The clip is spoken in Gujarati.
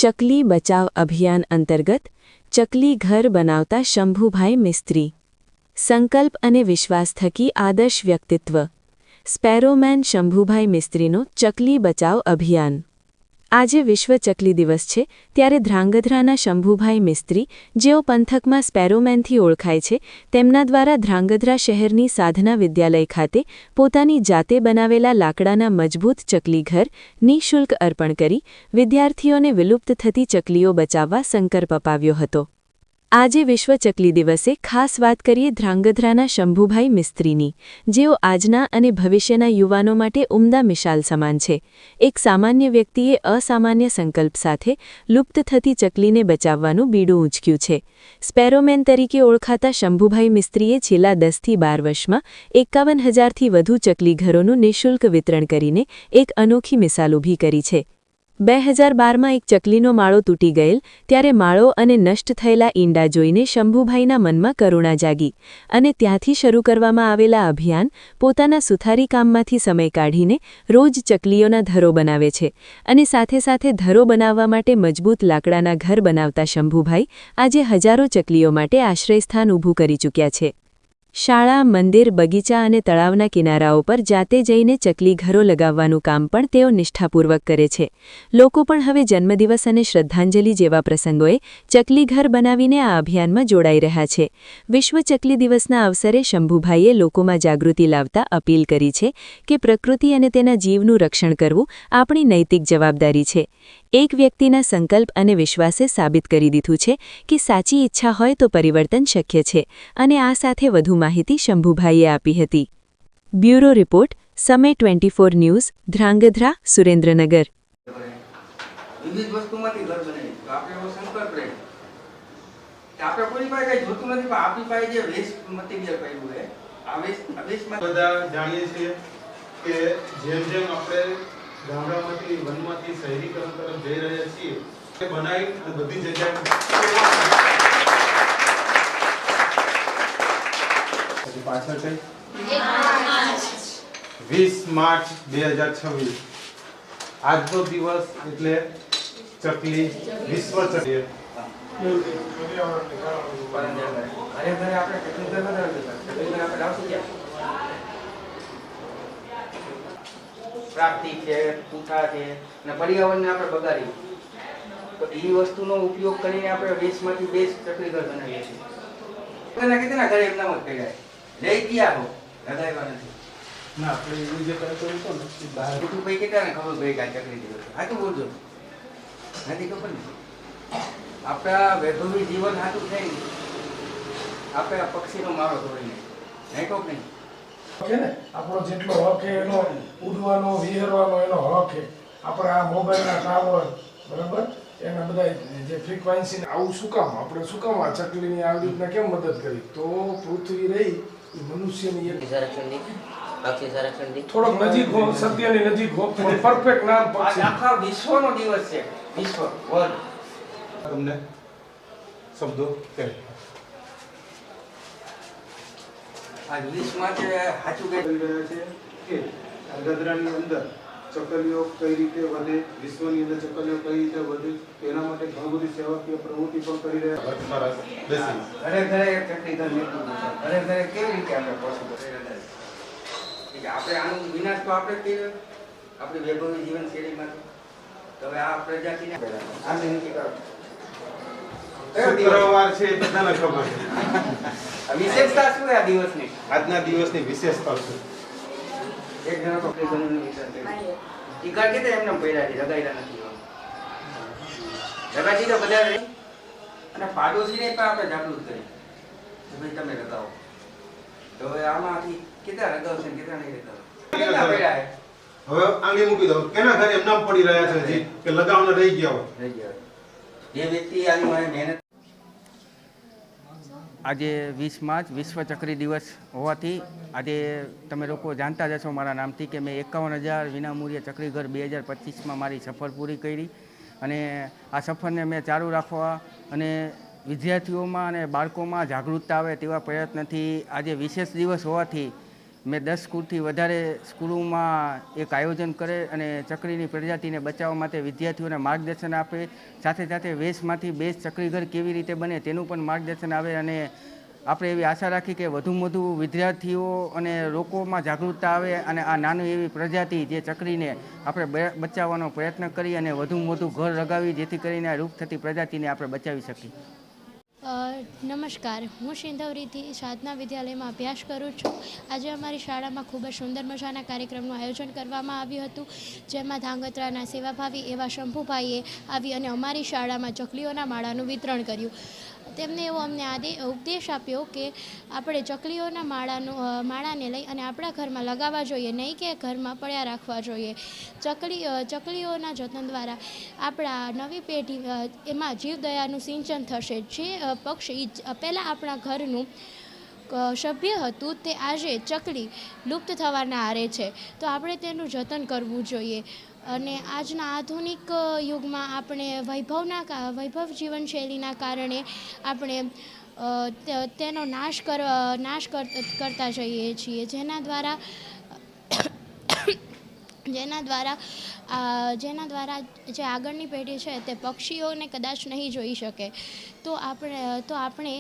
ચકલી બચાવ અભિયાન અંતર્ગત ચકલી ઘર બનાવતા શંભુભાઈ મિસ્ત્રી સંકલ્પ અને વિશ્વાસ થકી આદર્શ વ્યક્તિત્વ સ્પેરોમેન શંભુભાઈ મિસ્ત્રીનો ચકલી બચાવ અભિયાન। આજે વિશ્વ ચકલી દિવસ છે ત્યારે ધ્રાંગધ્રાના શંભુભાઈ મિસ્ત્રી જેઓ પંથકમાં સ્પેરોમેનથી ઓળખાય છે તેમના દ્વારા ધ્રાંગધ્રા શહેરની સાધના વિદ્યાલય ખાતે પોતાની જાતે બનાવેલા લાકડાના મજબૂત ચકલી ઘર નિઃશુલ્ક અર્પણ કરી વિદ્યાર્થીઓને વિલુપ્ત થતી ચકલીઓ બચાવવા સંકલ્પ અપાવ્યો હતો। આજે વિશ્વ ચકલી દિવસે ખાસ વાત કરીએ ધ્રાંગધ્રાના શંભુભાઈ મિસ્ત્રીની, જેઓ આજના અને ભવિષ્યના યુવાનો માટે ઉમદા મિસાલ સમાન છે। એક સામાન્ય વ્યક્તિએ અસામાન્ય સંકલ્પ સાથે લુપ્ત થતી ચકલીને બચાવવાનું બીડું ઊંચક્યું છે। સ્પેરોમેન તરીકે ઓળખાતા શંભુભાઈ મિસ્ત્રીએ છેલ્લા 10થી 12 વર્ષમાં 51,000થી વધુ ચકલી ઘરોનું નિઃશુલ્ક વિતરણ કરીને એક અનોખી મિસાલ ઊભી કરી છે। 2012માં એક ચકલીનો માળો તૂટી ગયેલ ત્યારે માળો અને નષ્ટ થયેલા ઈંડા જોઈને શંભુભાઈના મનમાં કરુણા જાગી અને ત્યાંથી શરૂ કરવામાં આવેલા અભિયાન પોતાના સુથારી કામમાંથી સમય કાઢીને રોજ ચકલીઓના ધરો બનાવે છે અને સાથે સાથે ધરો બનાવવા માટે મજબૂત લાકડાના ઘર બનાવતા શંભુભાઈ આજે હજારો ચકલીઓ માટે આશ્રયસ્થાન ઊભું કરી ચૂક્યા છે। શાળા, મંદિર, બગીચા અને તળાવના કિનારાઓ પર જાતે જઈને ચકલી ઘરો લગાવવાનું કામ પણ તેઓ નિષ્ઠાપૂર્વક કરે છે। લોકો પણ હવે જન્મદિવસ અને શ્રદ્ધાંજલિ જેવા પ્રસંગોએ ચકલી ઘર બનાવીને આ અભિયાનમાં જોડાઈ રહ્યા છે। વિશ્વ ચકલી દિવસના અવસરે શંભુભાઈએ લોકોમાં જાગૃતિ લાવતા અપીલ કરી છે કે પ્રકૃતિ અને તેના જીવનું રક્ષણ કરવું આપણી નૈતિક જવાબદારી છે। એક વ્યક્તિના સંકલ્પ અને વિશ્વાસે સાબિત કરી દીધું છે કે સાચી ઈચ્છા હોય તો પરિવર્તન શક્ય છે અને આ સાથે વધુ માહિતી શંભુભાઈએ આપી હતી। બ્યુરો રિપોર્ટ, સમય 24 ન્યૂઝ, ધ્રાંગધ્રા, સુરેન્દ્રનગર। વિવિધ વસ્તુમાંથી ઘર બનાવી તો આપણે એવો સંકલ્પ રહે કે આપણે કોઈ પાસે કઈ જોતું નથી, પણ આપણી પાસે જે વેસ્ટ મટીરીયલ પડ્યું છે આ વેસ્ટમાં બધા જાણીએ છીએ કે જેમ જેમ આપણે ગામડામાંથી વનમાંથી શહેરીકરણ તરફ જઈ રહ્યા છીએ તે બનાવી અને બધી જગ્યાએ પાછળ કઈ 20 માર્ચ 2026 આજનો દિવસ એટલે ચકલી વિશ્વ ચકલી પ્રાપ્તિ છે, પૂઠા છે અને પર્યાવરણને આપણે બગાડી તો એ વસ્તુનો ઉપયોગ કરીને આપણે વેસ્ટમાંથી બેસ્ટ ચકલી ઘર બનાવીએ છીએ। ઘરે એમના મત કર્યા લઈ ગયા હો લગાવ્યા નથી ના આપણે એવું જે કરતો હતો ને એ બહાર તું ભાઈ કેટલા ને ખબર ભાઈ કાંઈ ચકલી દિવસ હાથું બોલજો નથી ખબર ને આપણા વૈભવી જીવન હાથું થાય ને આપણે આ પક્ષીનો માળો તોડીને નહીં કહો નહીં છે ને આપણો જેટલો હક છે એનો ઉડવાનો વિહરવાનો એનો હક છે। આપણે આ મોબાઈલના ટાવર બરાબર એના બધા જે ફ્રીક્વન્સી આવું શું કામ આપણે શું કામ આ ચકલીની આવી રીતના કેમ મદદ કરી તો પૃથ્વી રહી એ મનુષ્યની એક થોડોક નજીક હો, સત્યની નજીક હો, પણ પરફેક્ટ નામ પક્ષી આખા વિશ્વનો દિવસ છે, વિશ્વ વર્લ્ડ તમને શબ્દો કહે આ વિશ્વમાં જે સાચું કહી રહ્યા છે કે ધ્રાંગધ્રાની અંદર ચકલીઓ કઈ રીતે વધે, વિશ્વની અંદર ચકલીઓ કઈ રીતે વધે તેના માટે ઘણી બધી સેવાકીય પ્રવૃત્તિ પણ કરી રહ્યા છે। ઘરે ઘરે ચકલી ઘર નીકળ્યું છે, ઘરે ઘરે કેવી રીતે આપણે પોસિબલ આપણે આનું વિનાશ તો આપણે કર્યો આપણી વૈભવી જીવન શૈલીમાં તો હવે આ પ્રજાતિને આ વિનંતી કરો શુક્રવાર છે એ બધાને ખબર છે। વિશેષતા શું આ દિવસની આજના દિવસની વિશેષતા શું? એક જણો તો ઘરનું વિચાર કર્યો ટીકા કે એમને પડ્યા છે લગાવ્યા નથી લગાવી તો બધા અને પાડોશીને પણ આપણે જાગૃત કરી કે ભાઈ તમે લગાવો તો હવે આમાંથી કેટલા લગાવશે ને કેટલા નહીં લગાવો કેટલા પડ્યા છે હવે આંગળી મૂકી દો કેના ઘરે એમ નામ પડી રહ્યા છે હજી કે લગાવને રહી ગયા હોય રહી ગયા જે વ્યક્તિ આની મારી મહેનત આજે 20 માર્ચ વિશ્વ ચકલી દિવસ હોવાથી આજે તમે લોકો જાણતા જ હશો મારા નામથી કે મેં 51,000 વિનામૂલ્યે ચકલી ઘર 2025માં મારી સફર પૂરી કરી અને આ સફરને મેં ચાલુ રાખવા અને વિદ્યાર્થીઓમાં અને બાળકોમાં જાગૃતતા આવે તેવા પ્રયત્નથી આજે વિશેષ દિવસ હોવાથી મેં 10 સ્કૂલથી વધારે સ્કૂલોમાં એક આયોજન કરે અને ચકલીની પ્રજાતિને બચાવવા માટે વિદ્યાર્થીઓને માર્ગદર્શન આપે, સાથે સાથે વેસ્ટમાંથી બેસ્ટ ચકલીઘર કેવી રીતે બને તેનું પણ માર્ગદર્શન આવે. અને આપણે એવી આશા રાખી કે વધુમાં વધુ વિદ્યાર્થીઓ અને લોકોમાં જાગૃતતા આવે અને આ નાની એવી પ્રજાતિ જે ચકલીને આપણે બચાવવાનો પ્રયત્ન કરી અને વધુમાં વધુ ઘર લગાવી, જેથી કરીને આ લુપ્ત થતી પ્રજાતિને આપણે બચાવી શકીએ. નમસ્કાર, હું સિંધવરીથી સાધના વિદ્યાલયમાં અભ્યાસ કરું છું. આજે અમારી શાળામાં ખૂબ જ સુંદર મજાના કાર્યક્રમનું આયોજન કરવામાં આવ્યું હતું, જેમાં ધાંગધ્રાના સેવાભાવી એવા શંભુભાઈએ આવી અને અમારી શાળામાં ચકલીઓના માળાનું વિતરણ કર્યું. તેમને એવો અમને ઉપદેશ આપ્યો કે આપણે ચકલીઓના માળાને લઈ અને આપણા ઘરમાં લગાવવા જોઈએ, નહીં કે ઘરમાં પડ્યા રાખવા જોઈએ. ચકલીઓના જતન દ્વારા આપણા નવી પેઢી એમાં જીવદયાનું સિંચન થશે. જે પક્ષી પહેલાં આપણા ઘરનું સભ્ય હતું તે આજે ચકલી લુપ્ત થવાના આરે છે, તો આપણે તેનું જતન કરવું જોઈએ. અને આજના આધુનિક યુગમાં આપણે વૈભવ જીવનશૈલીના કારણે આપણે તેનો નાશ કરતા જઈએ છીએ, જેના દ્વારા જે આગળની પેઢી છે તે પક્ષીઓને કદાચ નહીં જોઈ શકે. તો આપણે